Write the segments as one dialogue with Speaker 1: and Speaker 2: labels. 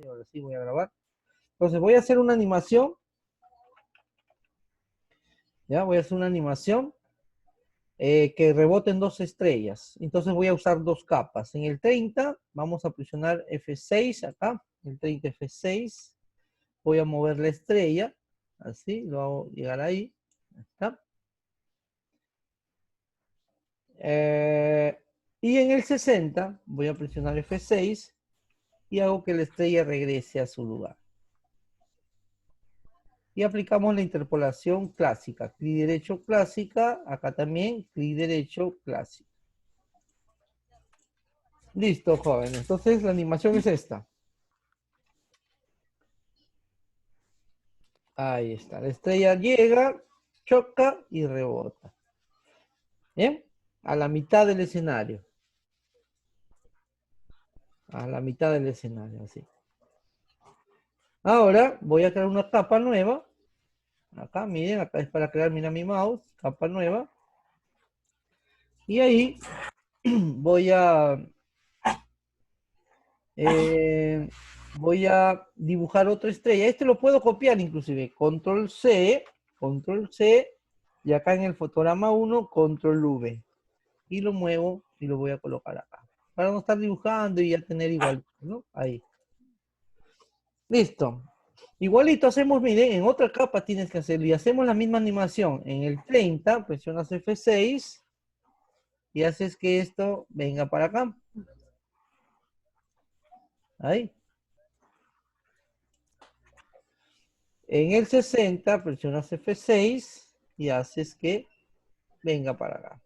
Speaker 1: Y ahora sí voy a grabar. Entonces voy a hacer una animación. Ya, voy a hacer una animación que reboten 2 estrellas. Entonces voy a usar 2 capas. En el 30 vamos a presionar F6 acá. El 30 F6. Voy a mover la estrella. Así, lo hago llegar ahí. Ahí está. Y en el 60 voy a presionar F6 y hago que la estrella regrese a su lugar. Y aplicamos la interpolación clásica. Clic derecho clásica, acá también clic derecho clásico. Listo, jóvenes. Entonces la animación es esta. Ahí está. La estrella llega, choca y rebota. ¿Bien? A la mitad del escenario. A la mitad del escenario, así. Ahora voy a crear una capa nueva. Acá, miren, acá es para crear, mira mi mouse, capa nueva. Y ahí voy a dibujar otra estrella. Este lo puedo copiar inclusive. Control C, y acá en el fotograma 1, Control V. Y lo muevo y lo voy a colocar acá. Para no estar dibujando y ya tener igual, ¿no? Ahí. Listo. Igualito hacemos, miren, en otra capa tienes que hacerlo. Y hacemos la misma animación. En el 30, presionas F6 y haces que esto venga para acá. Ahí. En el 60, presionas F6 y haces que venga para acá.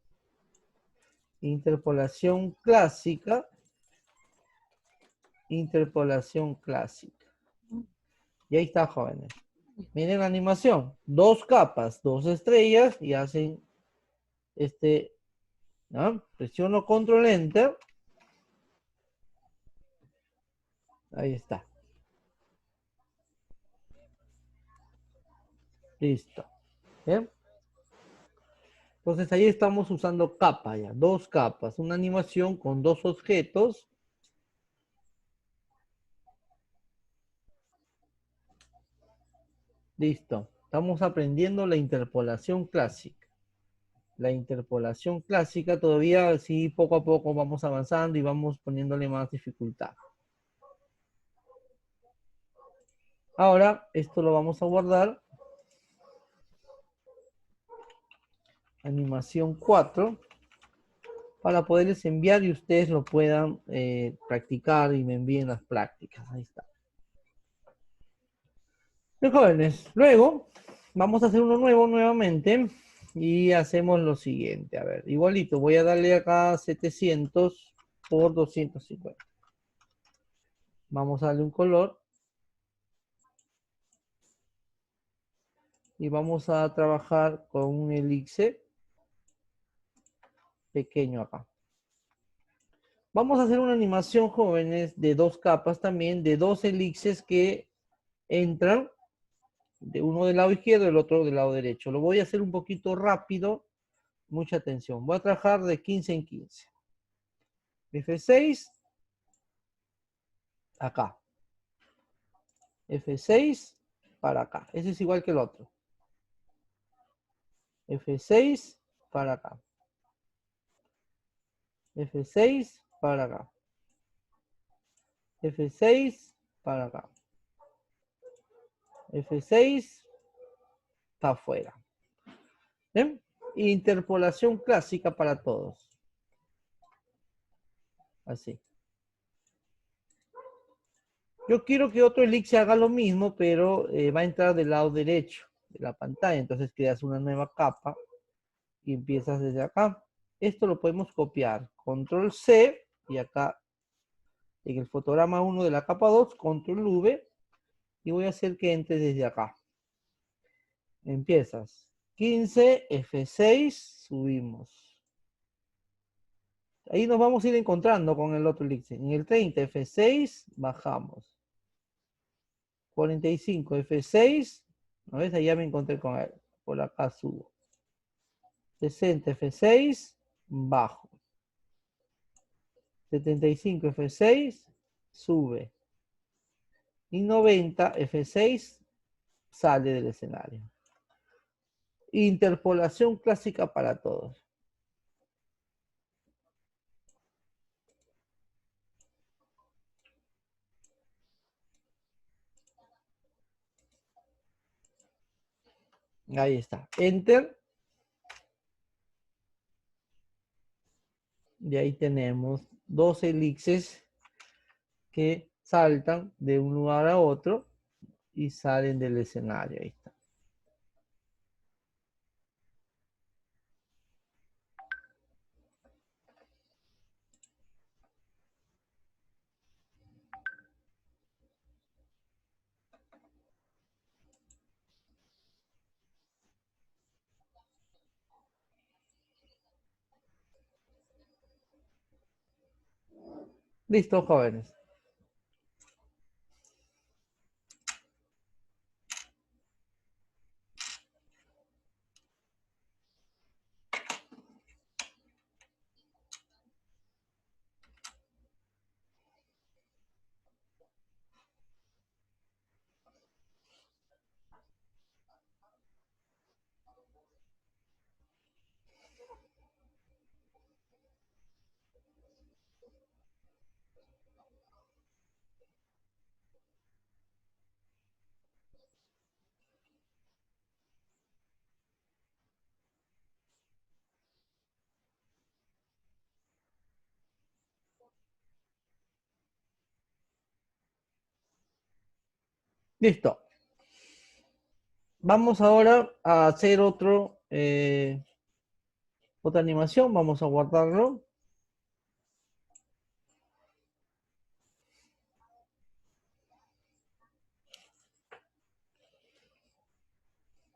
Speaker 1: Interpolación clásica. Interpolación clásica. Y ahí está, jóvenes. Miren la animación. 2 capas, 2 estrellas y hacen ¿no? Presiono Control Enter. Ahí está. Listo. ¿Bien? Entonces ahí estamos usando capa ya. 2 capas. Una animación con 2 objetos. Listo. Estamos aprendiendo la interpolación clásica. La interpolación clásica todavía sí poco a poco vamos avanzando y vamos poniéndole más dificultad. Ahora esto lo vamos a guardar. Animación 4. Para poderles enviar y ustedes lo puedan practicar y me envíen las prácticas. Ahí está. Bien, jóvenes, luego vamos a hacer uno nuevo nuevamente y hacemos lo siguiente. A ver, igualito, voy a darle acá 700 por 250. Vamos a darle un color. Y vamos a trabajar con un elixir pequeño acá. Vamos a hacer una animación, jóvenes, de 2 capas también, de 2 elixires que entran, de uno del lado izquierdo y el otro del lado derecho. Lo voy a hacer un poquito rápido, mucha atención. Voy a trabajar de 15 en 15. F6, acá. F6 para acá. Ese es igual que el otro. F6 para acá. F6 para acá. F6 para acá. F6 está afuera. ¿Bien? Interpolación clásica para todos. Así. Yo quiero que otro elixir haga lo mismo, pero va a entrar del lado derecho de la pantalla. Entonces creas una nueva capa y empiezas desde acá. Esto lo podemos copiar. Control C y acá en el fotograma 1 de la capa 2, Control V. Y voy a hacer que entre desde acá. Empiezas. 15, F6, subimos. Ahí nos vamos a ir encontrando con el otro elixir. En el 30, F6, bajamos. 45, F6. ¿No ves? Ahí ya me encontré con él. Por acá subo. 60, F6, bajo. 75, F6, sube. y 90 F6 sale del escenario. Interpolación clásica para todos. Ahí está. Enter. Y ahí tenemos dos elixes que saltan de un lugar a otro y salen del escenario. Ahí está. Listo, jóvenes. Listo. Vamos ahora a hacer otra animación. Vamos a guardarlo.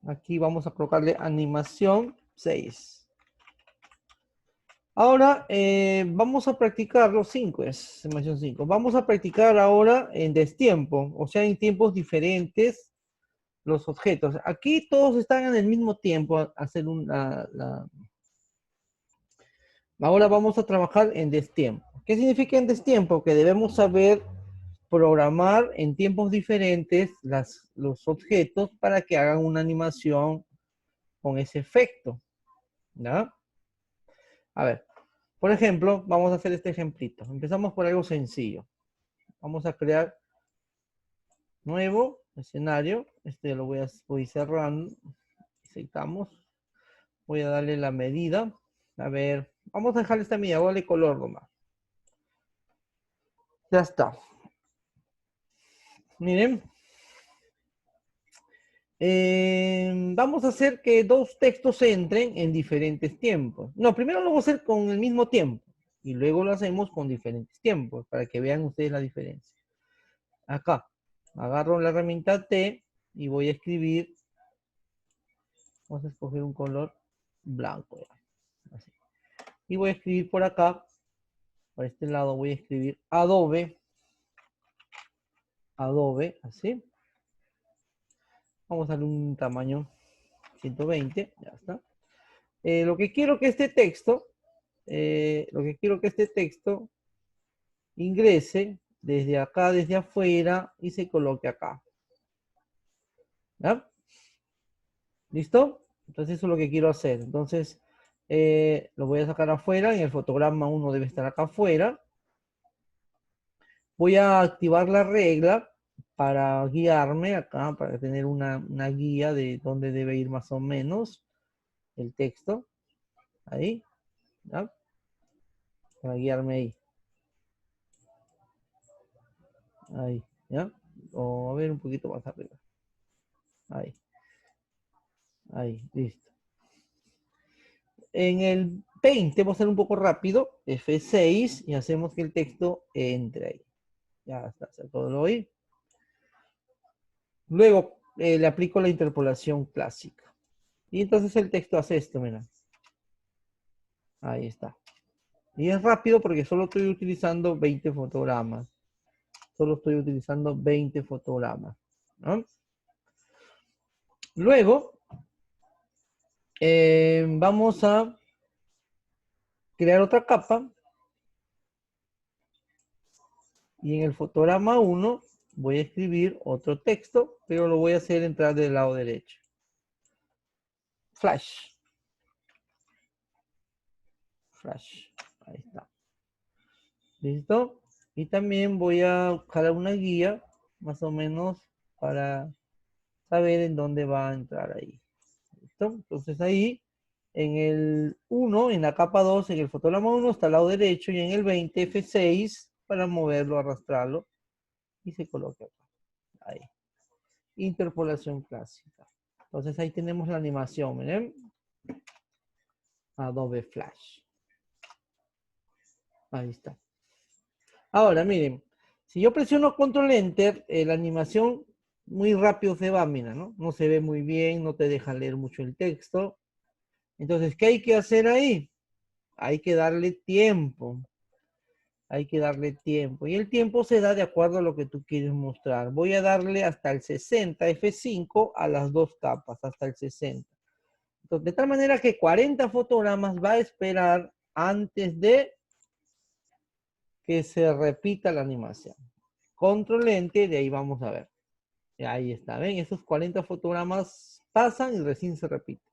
Speaker 1: Aquí vamos a colocarle animación 6. Ahora vamos a practicar los 5, es animación 5. Vamos a practicar ahora en destiempo, o sea, en tiempos diferentes los objetos. Aquí todos están en el mismo tiempo. Ahora vamos a trabajar en destiempo. ¿Qué significa en destiempo? Que debemos saber programar en tiempos diferentes los objetos para que hagan una animación con ese efecto. ¿Ya? A ver, por ejemplo, vamos a hacer este ejemplito. Empezamos por algo sencillo. Vamos a crear nuevo escenario. Este lo voy cerrando. Aceptamos. Voy a darle la medida. A ver, vamos a dejar esta medida. Voy a darle color nomás. Ya está. Miren. Vamos a hacer que dos textos entren en diferentes tiempos. No, primero lo vamos a hacer con el mismo tiempo. Y luego lo hacemos con diferentes tiempos. Para que vean ustedes la diferencia. Acá. Agarro la herramienta T. Y voy a escribir. Vamos a escoger un color blanco. Así. Y voy a escribir por acá. Por este lado voy a escribir Adobe. Adobe, así. Vamos a darle un tamaño 120, ya está. Lo que quiero que este texto ingrese desde acá, desde afuera y se coloque acá. ¿Ya? ¿Listo? Entonces eso es lo que quiero hacer. Entonces lo voy a sacar afuera. En el fotograma 1 debe estar acá afuera. Voy a activar la regla para guiarme acá, para tener una guía de dónde debe ir más o menos el texto. Ahí, ¿ya? Para guiarme ahí. Ahí, ¿ya? O a ver un poquito más arriba. Ahí. Ahí, listo. En el 20 vamos a hacer un poco rápido. F6 y hacemos que el texto entre ahí. Ya está, todo lo oí. Luego le aplico la interpolación clásica. Y entonces el texto hace esto, mira. Ahí está. Y es rápido porque solo estoy utilizando 20 fotogramas. Solo estoy utilizando 20 fotogramas. ¿No? Luego, vamos a crear otra capa. Y en el fotograma 1 voy a escribir otro texto, pero lo voy a hacer entrar del lado derecho. Flash. Flash. Ahí está. ¿Listo? Y también voy a jalar una guía, más o menos, para saber en dónde va a entrar ahí. ¿Listo? Entonces ahí, en el 1, en la capa 2, en el fotograma 1 está al lado derecho y en el 20 F6 para moverlo, arrastrarlo y se coloca acá. Ahí. Interpolación clásica. Entonces ahí tenemos la animación, miren. Adobe Flash. Ahí está. Ahora, miren, si yo presiono Control Enter, la animación muy rápido se va, mira, ¿no? No se ve muy bien, no te deja leer mucho el texto. Entonces, ¿qué hay que hacer ahí? Hay que darle tiempo. Hay que darle tiempo. Y el tiempo se da de acuerdo a lo que tú quieres mostrar. Voy a darle hasta el 60, F5, a las dos capas, hasta el 60. Entonces, de tal manera que 40 fotogramas va a esperar antes de que se repita la animación. Control Enter, de ahí vamos a ver. Ahí está, ¿ven? Esos 40 fotogramas pasan y recién se repite.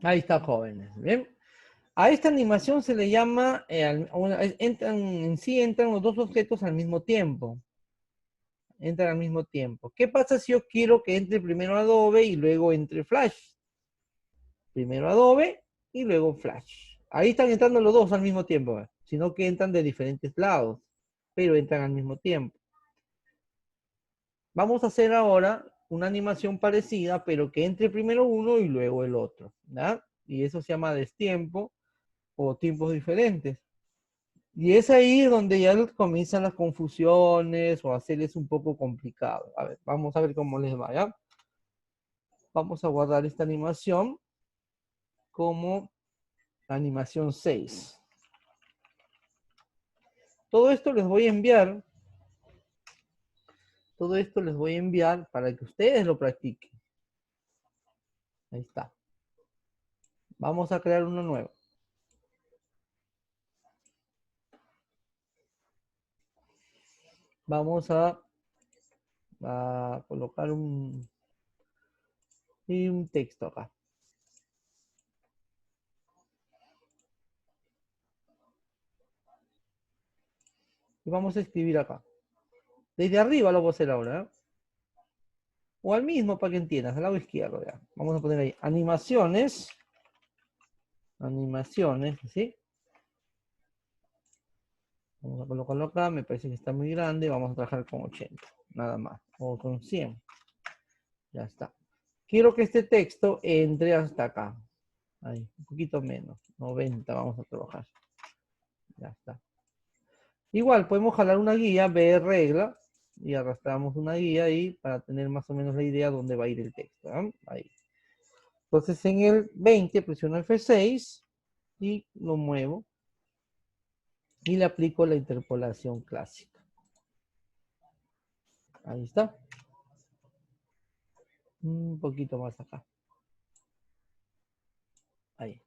Speaker 1: Ahí está, jóvenes. ¿Bien? A esta animación se le llama, entran los dos objetos al mismo tiempo. Entran al mismo tiempo. ¿Qué pasa si yo quiero que entre primero Adobe y luego entre Flash? Primero Adobe y luego Flash. Ahí están entrando los dos al mismo tiempo, sino que entran de diferentes lados, pero entran al mismo tiempo. Vamos a hacer ahora una animación parecida, pero que entre primero uno y luego el otro, ¿ya? Y eso se llama destiempo o tiempos diferentes. Y es ahí donde ya comienzan las confusiones o hacerles un poco complicado. A ver, vamos a ver cómo les va, ¿ya? Vamos a guardar esta animación como animación 6. Todo esto les voy a enviar. Todo esto les voy a enviar para que ustedes lo practiquen. Ahí está. Vamos a crear uno nuevo. Vamos a colocar un texto acá. Y vamos a escribir acá. Desde arriba lo voy a hacer ahora, ¿eh? O al mismo para que entiendas, al lado izquierdo ya. Vamos a poner ahí animaciones. Animaciones, ¿sí? Vamos a colocarlo acá, me parece que está muy grande. Vamos a trabajar con 80, nada más. O con 100. Ya está. Quiero que este texto entre hasta acá. Ahí, un poquito menos. 90 vamos a trabajar. Ya está. Igual podemos jalar una guía, ver regla, y arrastramos una guía ahí para tener más o menos la idea de dónde va a ir el texto. ¿Eh? Ahí. Entonces en el 20 presiono F6 y lo muevo y le aplico la interpolación clásica. Ahí está. Un poquito más acá. Ahí.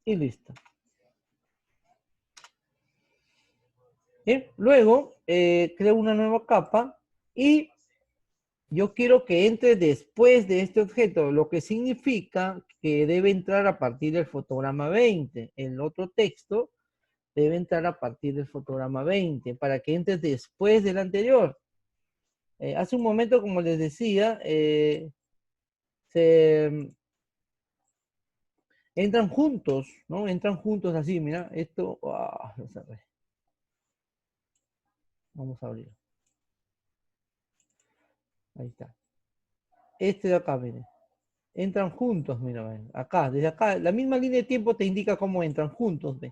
Speaker 1: Y listo. Bien. Luego creo una nueva capa y yo quiero que entre después de este objeto, lo que significa que debe entrar a partir del fotograma 20. El otro texto debe entrar a partir del fotograma 20 para que entre después del anterior. Hace un momento, como les decía, entran juntos, ¿no? Entran juntos así, mira, esto, vamos a abrir. Ahí está. Este de acá, miren. Entran juntos, mira, ven. Acá, desde acá, la misma línea de tiempo te indica cómo entran juntos, ¿ven?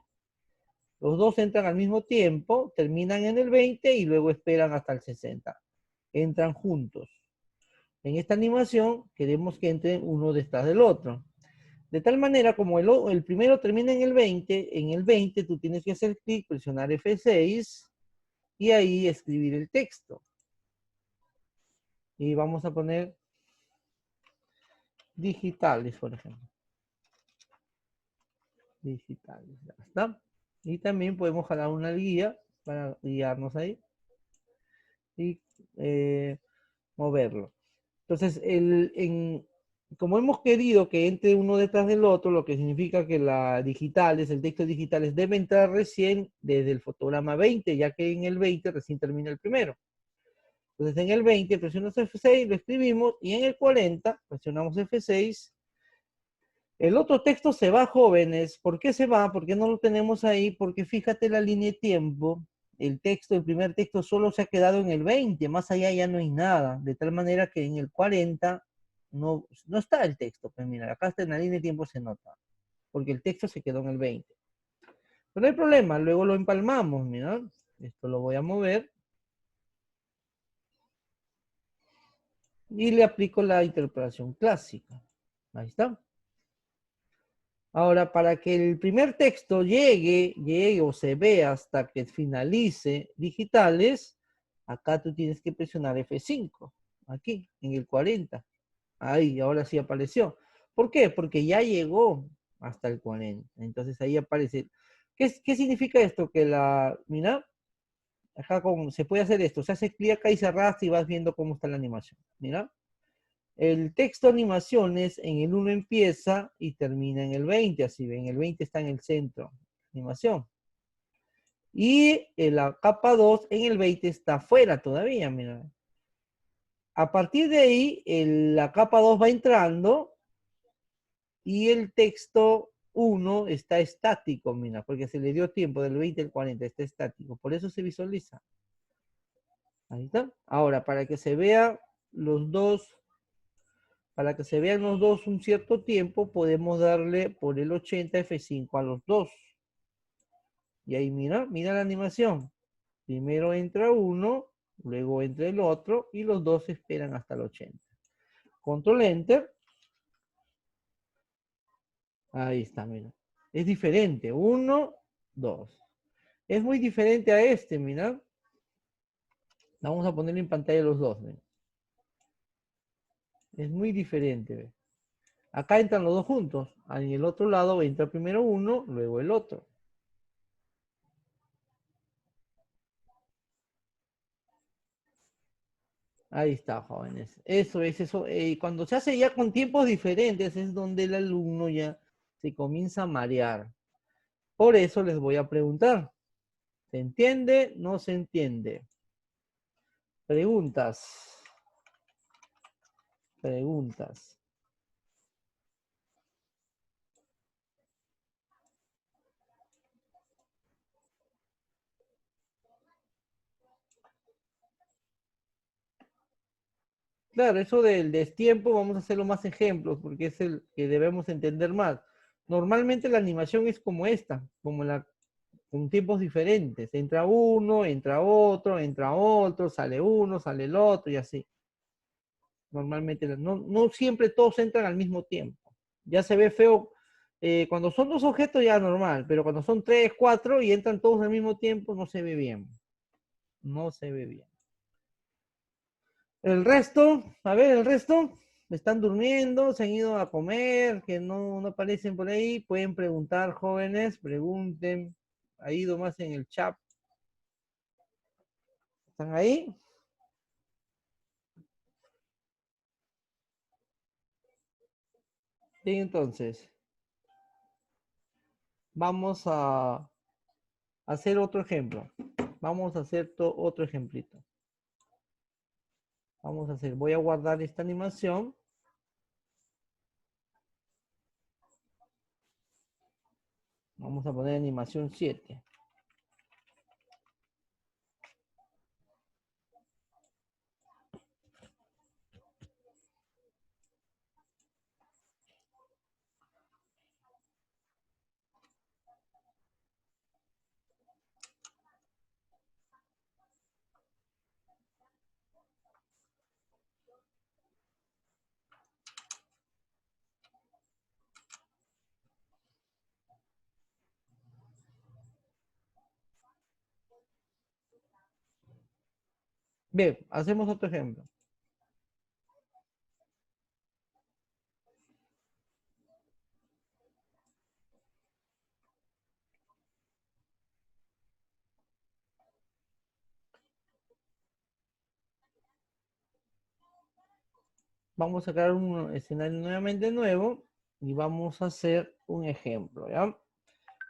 Speaker 1: Los dos entran al mismo tiempo, terminan en el 20 y luego esperan hasta el 60. Entran juntos. En esta animación queremos que entren uno detrás del otro. De tal manera, como el primero termina en el 20 tú tienes que hacer clic, presionar F6 y ahí escribir el texto. Y vamos a poner digitales, por ejemplo. Digitales, ya está. Y también podemos jalar una guía para guiarnos ahí y moverlo. Entonces, como hemos querido que entre uno detrás del otro, lo que significa que el texto digitales debe entrar recién desde el fotograma 20, ya que en el 20 recién termina el primero. Entonces, en el 20 presionamos F6, lo escribimos, y en el 40 presionamos F6. El otro texto se va, jóvenes. ¿Por qué se va? ¿Por qué no lo tenemos ahí? Porque fíjate la línea de tiempo. El primer texto solo se ha quedado en el 20, más allá ya no hay nada. De tal manera que en el 40 no está el texto. Pues mira, acá está en la línea de tiempo, se nota. Porque el texto se quedó en el 20. Pero no hay problema, luego lo empalmamos, mira. Esto lo voy a mover. Y le aplico la interpolación clásica. Ahí está. Ahora, para que el primer texto llegue o se vea hasta que finalice digitales, acá tú tienes que presionar F5, aquí, en el 40. Ahí, ahora sí apareció. ¿Por qué? Porque ya llegó hasta el 40. Entonces ahí aparece. ¿Qué significa esto? Mira, acá se puede hacer esto. Se hace clic acá y se arrastra y vas viendo cómo está la animación. Mira. El texto animaciones en el 1 empieza y termina en el 20, así ven, el 20 está en el centro, animación. Y en la capa 2 en el 20 está afuera todavía, mira. A partir de ahí, la capa 2 va entrando y el texto 1 está estático, mira, porque se le dio tiempo del 20 al 40, está estático, por eso se visualiza. Ahí está. Ahora, para que se vea los dos Para que se vean los dos un cierto tiempo, podemos darle por el 80 F5 a los dos. Y ahí mira la animación. Primero entra uno, luego entra el otro y los dos esperan hasta el 80. Control Enter. Ahí está, mira. Es diferente. Uno, dos. Es muy diferente a este, mira. Vamos a ponerlo en pantalla los dos. Mira. Es muy diferente. ¿Ve? Acá entran los dos juntos. En el otro lado entra primero uno, luego el otro. Ahí está, jóvenes. Eso es eso. Cuando se hace ya con tiempos diferentes es donde el alumno ya se comienza a marear. Por eso les voy a preguntar. ¿Se entiende? ¿No se entiende? Preguntas. Preguntas. Claro, eso del destiempo vamos a hacerlo más ejemplos porque es el que debemos entender más. Normalmente la animación es como esta, con tiempos diferentes. Entra otro, sale uno, sale el otro y así. Normalmente no siempre todos entran al mismo tiempo. Ya se ve feo. Cuando son dos objetos ya normal, pero cuando son tres, cuatro y entran todos al mismo tiempo, no se ve bien. No se ve bien. El resto, a ver, el resto, están durmiendo, se han ido a comer, que no aparecen por ahí. Pueden preguntar, jóvenes, pregunten. Ha ido más en el chat. ¿Están ahí? Bien, entonces, vamos a hacer otro ejemplo. Vamos a hacer otro ejemplito. Voy a guardar esta animación. Vamos a poner animación 7. Bien, hacemos otro ejemplo. Vamos a crear un escenario nuevamente nuevo y vamos a hacer un ejemplo, ¿ya?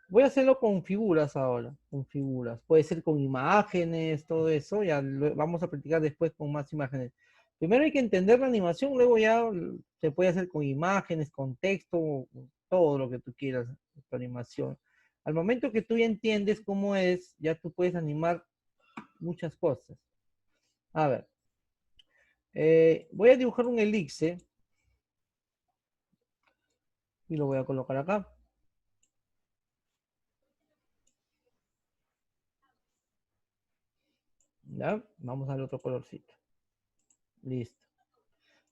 Speaker 1: Voy a hacerlo con figuras ahora, con figuras. Puede ser con imágenes, todo eso. Ya vamos a practicar después con más imágenes. Primero hay que entender la animación, luego ya se puede hacer con imágenes, con texto, todo lo que tú quieras, tu animación. Al momento que tú ya entiendes cómo es, ya tú puedes animar muchas cosas. A ver, voy a dibujar un elixir y lo voy a colocar acá. ¿Ya? Vamos al otro colorcito. Listo.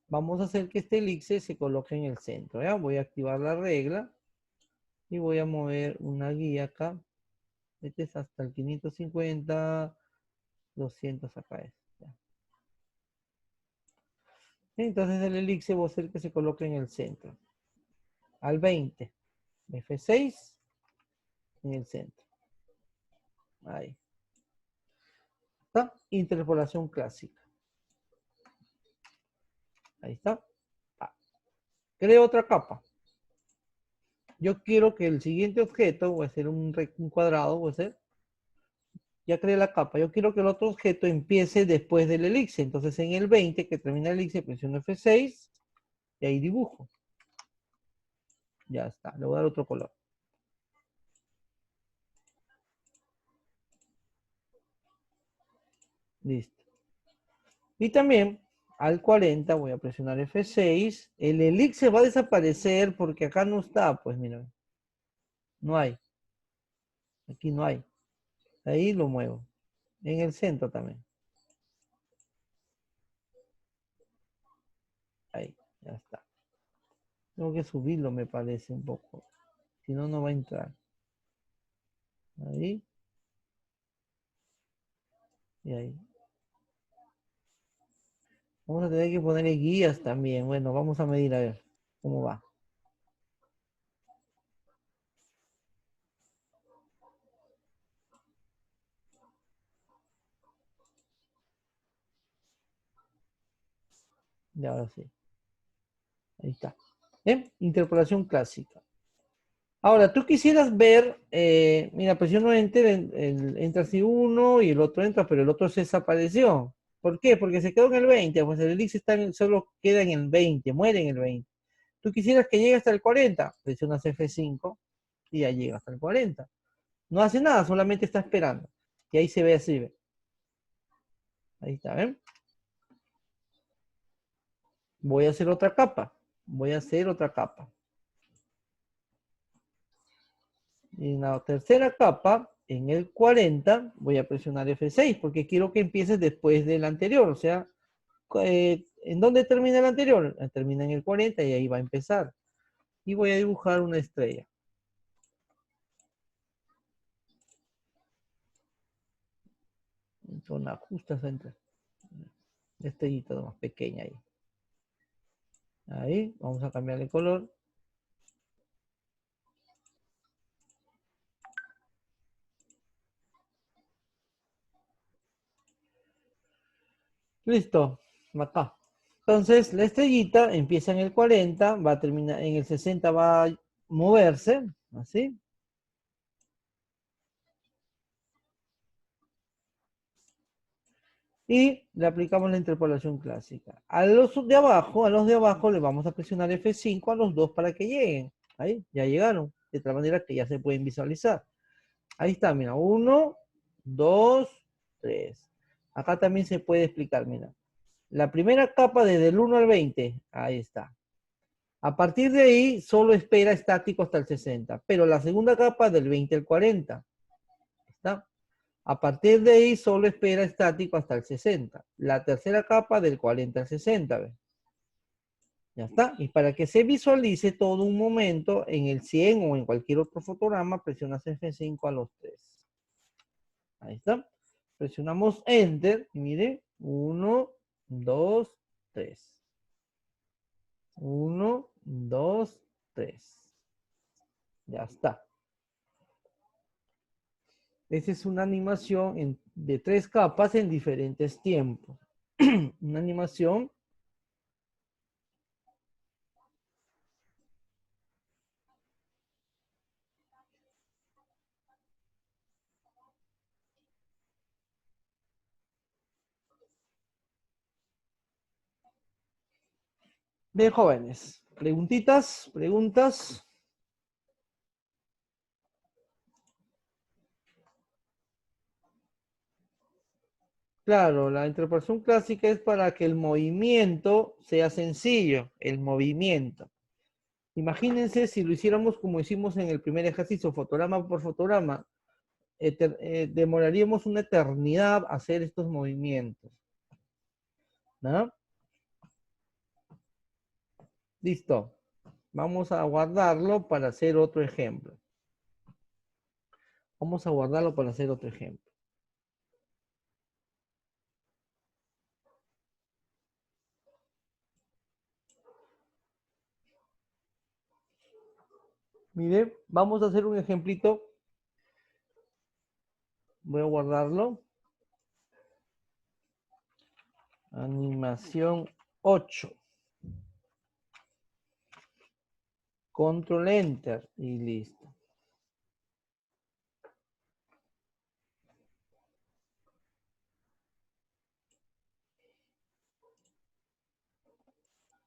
Speaker 1: Vamos a hacer que este elixir se coloque en el centro, ¿ya? Voy a activar la regla y voy a mover una guía acá. Este es hasta el 550, 200 acá es. ¿Ya? Entonces el elixir voy a hacer que se coloque en el centro. Al 20. F6 en el centro. Ahí. ¿Está? Interpolación clásica. Ahí está. Ah. Creo otra capa. Yo quiero que el siguiente objeto, voy a hacer un cuadrado, voy a hacer. Ya creé la capa. Yo quiero que el otro objeto empiece después del elixir. Entonces en el 20 que termina el elixir, presiono F6 y ahí dibujo. Ya está. Le voy a dar otro color. Listo. Y también al 40 voy a presionar F6. El elixir va a desaparecer porque acá no está. Pues mira. No hay. Aquí no hay. Ahí lo muevo. En el centro también. Ahí. Ya está. Tengo que subirlo, me parece un poco. Si no, no va a entrar. Ahí. Y ahí. Vamos a tener que ponerle guías también. Bueno, vamos a medir a ver cómo va. Y ahora sí. Ahí está. ¿Bien? Interpolación clásica. Ahora, tú quisieras ver, mira, presiono Enter, entra así uno y el otro entra, pero el otro se desapareció. ¿Por qué? Porque se quedó en el 20, pues el elixir solo queda en el 20, muere en el 20. Tú quisieras que llegue hasta el 40, presionas F5 y ya llega hasta el 40. No hace nada, solamente está esperando. Y ahí se ve así, ¿ve? Ahí está, ¿ven? Voy a hacer otra capa. Voy a hacer otra capa. Y en la tercera capa, en el 40, voy a presionar F6 porque quiero que empiece después del anterior. O sea, ¿en dónde termina el anterior? Termina en el 40 y ahí va a empezar. Y voy a dibujar una estrella. Zona justa entre. Estrellita más pequeña ahí. Ahí, vamos a cambiar el color. Listo, acá. Entonces, la estrellita empieza en el 40, va a terminar en el 60, va a moverse, así. Y le aplicamos la interpolación clásica. A los de abajo le vamos a presionar F5 a los dos para que lleguen. Ahí, ya llegaron. De tal manera que ya se pueden visualizar. Ahí está, mira. 1, 2, 3. Acá también se puede explicar, mira. La primera capa desde el 1 al 20. Ahí está. A partir de ahí, solo espera estático hasta el 60. Pero la segunda capa del 20 al 40. ¿Está? A partir de ahí solo espera estático hasta el 60. La tercera capa del 40 al 60. ¿Ves? Ya está. Y para que se visualice todo un momento en el 100 o en cualquier otro fotograma, presionas F5 a los 3. Ahí está. Presionamos Enter y mire, 1, 2, 3. 1, 2, 3. Ya está. Esa es una animación de 3 capas en diferentes tiempos. Una animación de jóvenes. Preguntitas, preguntas. Claro, la interpolación clásica es para que el movimiento sea sencillo, el movimiento. Imagínense si lo hiciéramos como hicimos en el primer ejercicio, fotograma por fotograma, demoraríamos una eternidad hacer estos movimientos. ¿No? Listo. Vamos a guardarlo para hacer otro ejemplo. Vamos a guardarlo para hacer otro ejemplo. Miren, vamos a hacer un ejemplito. Voy a guardarlo. Animación 8. Control Enter y listo.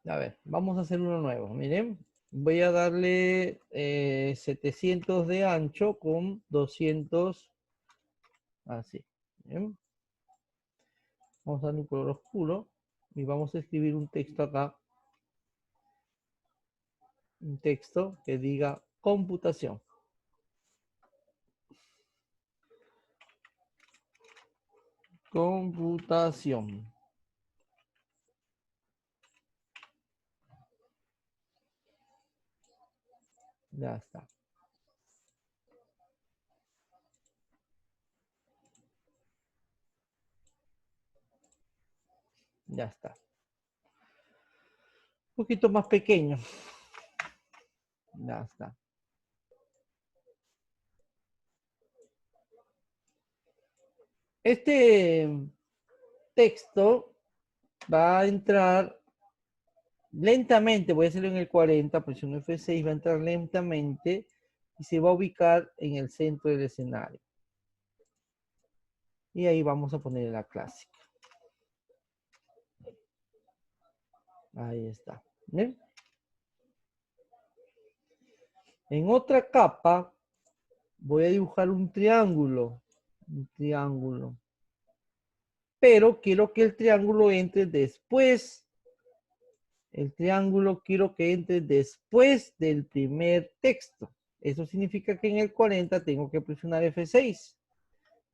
Speaker 1: A ver, vamos a hacer uno nuevo. Miren, voy a darle 700 de ancho con 200 así. ¿Bien? Vamos a darle un color oscuro y vamos a escribir un texto acá. Un texto que diga computación. Computación. Ya está. Ya está. Un poquito más pequeño. Ya está. Este texto va a entrar lentamente, voy a hacerlo en el 40, presiono F6, va a entrar lentamente y se va a ubicar en el centro del escenario. Y ahí vamos a poner la clásica. Ahí está. ¿Ven? En otra capa voy a dibujar un triángulo. Un triángulo. Pero quiero que el triángulo entre después. El triángulo quiero que entre después del primer texto. Eso significa que en el 40 tengo que presionar F6.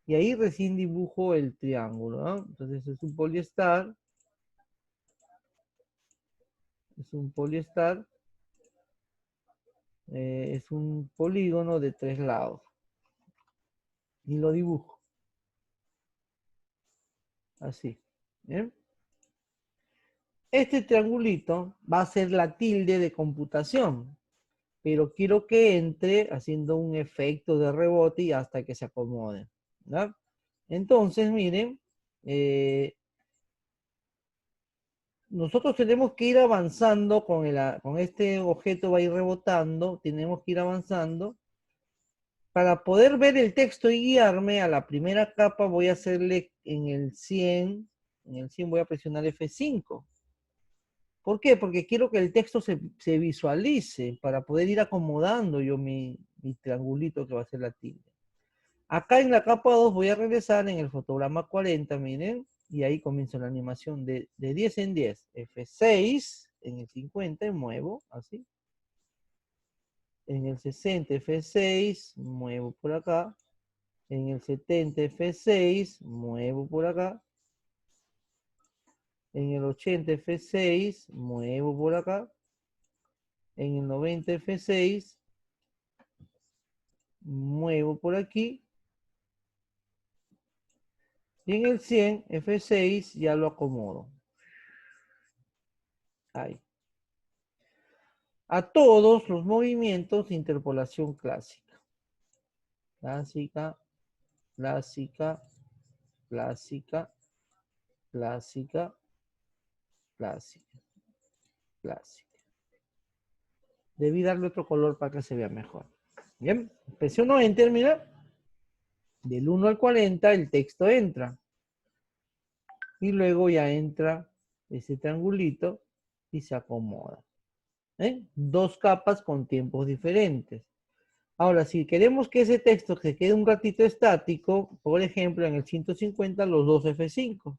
Speaker 1: Y ahí recién dibujo el triángulo, ¿no? Entonces es un poliestar. Es un poliestar. Es un polígono de 3 lados. Y lo dibujo. Así. ¿Bien? Este triangulito va a ser la tilde de computación. Pero quiero que entre haciendo un efecto de rebote y hasta que se acomode. ¿No? Entonces, miren, nosotros tenemos que ir avanzando con este objeto, va a ir rebotando, tenemos que ir avanzando. Para poder ver el texto y guiarme a la primera capa voy a hacerle en el 100 voy a presionar F5. ¿Por qué? Porque quiero que el texto se visualice para poder ir acomodando yo mi triangulito que va a ser la tilde. Acá en la capa 2 voy a regresar en el fotograma 40, miren, y ahí comienzo la animación de 10 en 10. F6 en el 50 y muevo, así. En el 60 F6, muevo por acá. En el 70 F6, muevo por acá. En el 80 F6, muevo por acá. En el 90 F6, muevo por aquí. Y en el 100, F6, ya lo acomodo. Ahí. A todos los movimientos de interpolación clásica. Clásica, clásica, clásica, clásica, clásica, clásica. Debí darle otro color para que se vea mejor. Bien, presiono Enter, mira. Del 1 al 40 el texto entra. Y luego ya entra ese triangulito y se acomoda. Dos capas con tiempos diferentes. Ahora, si queremos que ese texto se quede un ratito estático, por ejemplo, en el 150, los dos F5.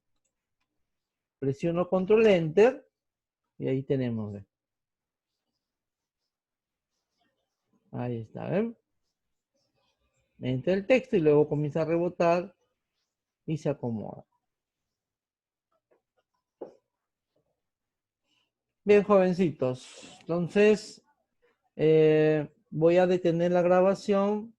Speaker 1: Presiono Control Enter y ahí tenemos. ¿Ve? Ahí está, ¿ven? Entra el texto y luego comienza a rebotar y se acomoda. Bien, jovencitos. Entonces, voy a detener la grabación